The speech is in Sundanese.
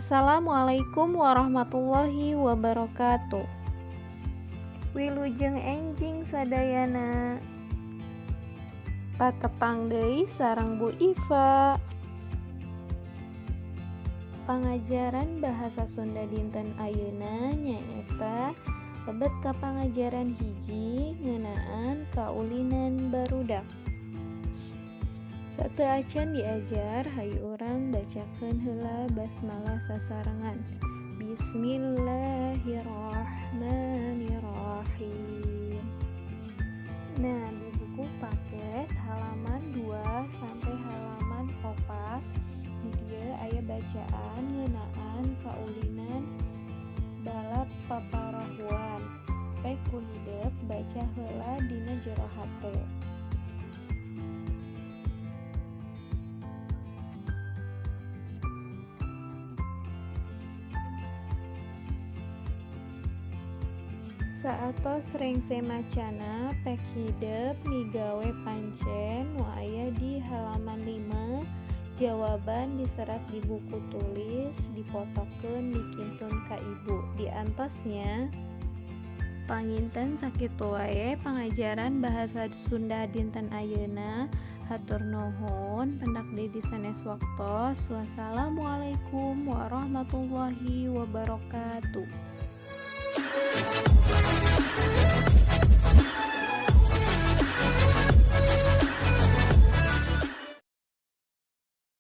Assalamualaikum warahmatullahi wabarakatuh. Wilujeng enjing sadayana patepang deui sareng Bu Iva. Pangajaran bahasa Sunda dinten ayeuna nyaeta lebet ka pangajaran hiji ngeunaan kaulinan barudak. Sateu acan diajar hayu urang bacakeun heula basmalah sasarengan. Bismillahirrahmanirrahim. Nah, di buku paket halaman 2 sampai halaman 4 di dieu aya bacaan ngeunaan kaulinan balap paparahuan. Pek ku hideuk baca heula dina jero HP. Saatos rengse macana pek hideuk migawe pancen nu aya di halaman 5. Jawaban diserat di buku tulis dipotokeun dikintun ka ibu. Diantosnya panginten sakitu wae pangajaran bahasa Sunda dinten ayeuna. Hatur nuhun pendak deui sanes waktos. Wassalamualaikum warahmatullahi wabarakatuh.